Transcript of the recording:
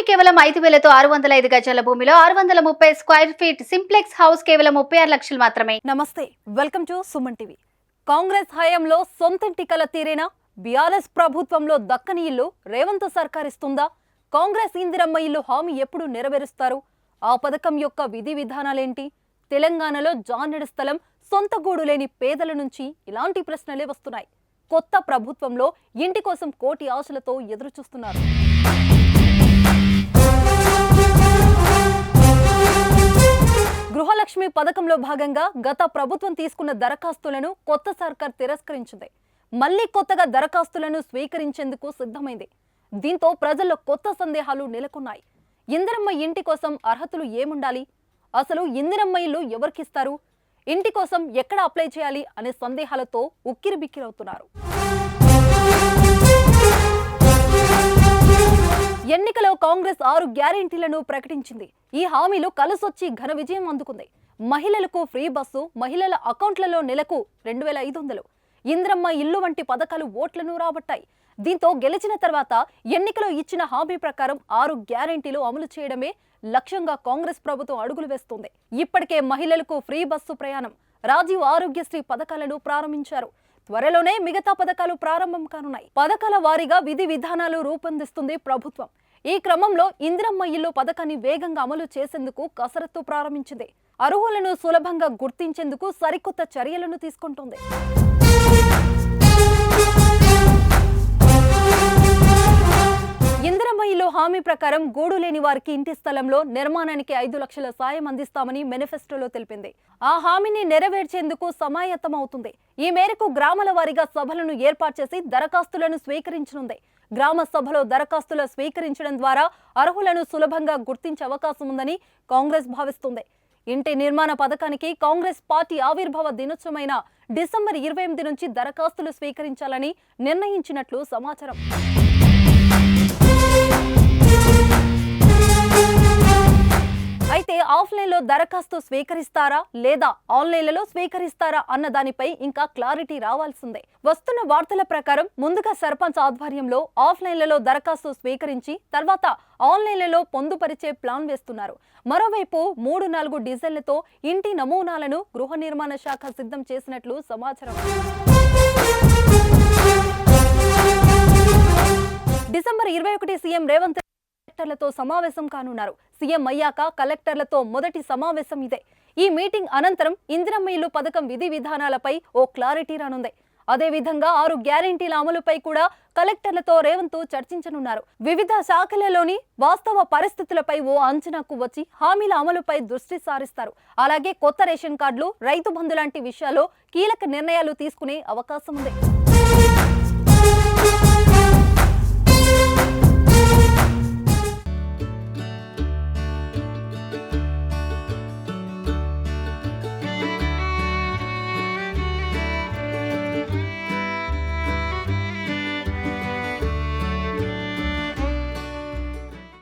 కేవలం 5,000తో 605 గజాల భూమిలో 630 స్క్వేర్ ఫీట్ సింప్లెక్స్ హౌస్ కేవలం 36 లక్షలు మాత్రమే. నమస్తే, welcome to Suman TV. Congress హయాంలో సొంతింటి కల తీరేనా? బీఆర్ఎస్ ప్రభుత్వంలో దక్కని ఇల్లు రేవంత్ సర్కార్ ఇస్తుందా? కాంగ్రెస్ ఇందిరమ్మ ఇల్లు హామీ ఎప్పుడు నెరవేరుస్తారు? ఆ పథకం యొక్క విధి విధానాలేంటి? తెలంగాణలో జానెడు స్థలం, సొంత గూడు లేని పేదల నుంచి ఇలాంటి ప్రశ్నలే వస్తున్నాయి. కొత్త ప్రభుత్వంలో ఇంటి కోసం కోటి ఆశలతో ఎదురు చూస్తున్నారు. గృహలక్ష్మి పథకంలో భాగంగా గత ప్రభుత్వం తీసుకున్న దరఖాస్తులను కొత్త సర్కార్ తిరస్కరించింది. మళ్లీ కొత్తగా దరఖాస్తులను స్వీకరించేందుకు సిద్ధమైంది. దీంతో ప్రజల్లో కొత్త సందేహాలు నెలకొన్నాయి. ఇందిరమ్మ ఇంటి కోసం అర్హతలు ఏముండాలి? అసలు ఇందిరమ్మ ఇల్లు ఎవరికిస్తారు? ఇంటి కోసం ఎక్కడ అప్లై చేయాలి అనే సందేహాలతో ఉక్కిరిబిక్కిరవుతున్నారు. ఎన్నికలో కాంగ్రెస్ 6 గ్యారెంటీలను ప్రకటించింది. ఈ హామీలు కలసొచ్చి ఘన విజయం అందుకుంది. మహిళలకు ఫ్రీ బస్సు, మహిళల అకౌంట్లలో నెలకు 2,500, ఇంద్రమ్మ ఇల్లు వంటి పథకాలు ఓట్లను రాబట్టాయి. దీంతో గెలిచిన తర్వాత ఎన్నికలో ఇచ్చిన హామీ ప్రకారం 6 గ్యారెంటీలు అమలు చేయడమే లక్ష్యంగా కాంగ్రెస్ ప్రభుత్వం అడుగులు వేస్తుంది. ఇప్పటికే మహిళలకు ఫ్రీ బస్సు ప్రయాణం, రాజీవ్ ఆరోగ్యశ్రీ పథకాలను ప్రారంభించారు. త్వరలోనే మిగతా పథకాలు ప్రారంభం కానున్నాయి. పథకాల వారీగా విధి విధానాలు రూపొందిస్తుంది ప్రభుత్వం. ఈ క్రమంలో ఇందిరమ్మ ఇల్లు పథకాన్ని వేగంగా అమలు చేసేందుకు కసరత్తు ప్రారంభించింది. అర్హులను సులభంగా గుర్తించేందుకు సరికొత్త చర్యలను తీసుకుంటుంది. ఇందిరమ్మ ఇల్లు హామీ ప్రకారం గూడు లేని వారికి ఇంటి స్థలంలో నిర్మాణానికి 5 లక్షల సాయం అందిస్తామని మేనిఫెస్టోలో తెలిపింది. ఆ హామీని నెరవేర్చేందుకు సమాయత్తమవుతుంది. ఈ మేరకు గ్రామాల వారీగా సభలను ఏర్పాటు చేసి దరఖాస్తులను స్వీకరించనుంది. గ్రామ సభలో దరఖాస్తులు స్వీకరించడం ద్వారా అర్హులను సులభంగా గుర్తించే అవకాశం ఉందని కాంగ్రెస్ భావిస్తుంది. ఇంటి నిర్మాణ పథకానికి కాంగ్రెస్ పార్టీ ఆవిర్భావ దినోత్సవమైన డిసెంబర్ 28 నుంచి దరఖాస్తులు స్వీకరించాలని నిర్ణయించినట్లు సమాచారం. అయితే ఆఫ్లైన్లో దరఖాస్తు స్వీకరిస్తారా లేదా ఆన్లైన్లలో స్వీకరిస్తారా అన్న దానిపై ఇంకా క్లారిటీ రావాల్సిందే. వస్తున్న వార్తల ప్రకారం ముందుగా సర్పంచ్ ఆధ్వర్యంలో ఆఫ్లైన్లలో దరఖాస్తు స్వీకరించి తర్వాత ఆన్లైన్లలో పొందుపరిచే ప్లాన్ వేస్తున్నారు. మరోవైపు 3-4 డిజైన్లతో ఇంటి నమూనాలను గృహ నిర్మాణ శాఖ సిద్ధం చేసినట్లు సమాచారం. డిసెంబర్ 21 సీఎం రేవంత్ కలెక్టర్లతో సమావేశం కానున్నారు. సీఎం అయ్యాక కలెక్టర్లతో మొదటి సమావేశం ఇదే. ఈ మీటింగ్ అనంతరం ఇందిరమ్మ ఇల్లు పథకం విధి విధానాలపై ఓ క్లారిటీ రానుంది. అదేవిధంగా 6 గ్యారెంటీల అమలుపై కూడా కలెక్టర్లతో రేవంత్ చర్చించనున్నారు. వివిధ శాఖలలోని వాస్తవ పరిస్థితులపై ఓ అంచనాకు వచ్చి హామీల అమలుపై దృష్టి సారిస్తారు. అలాగే కొత్త రేషన్ కార్డులు, రైతు బంధు లాంటి విషయాల్లో కీలక నిర్ణయాలు తీసుకునే అవకాశం ఉంది.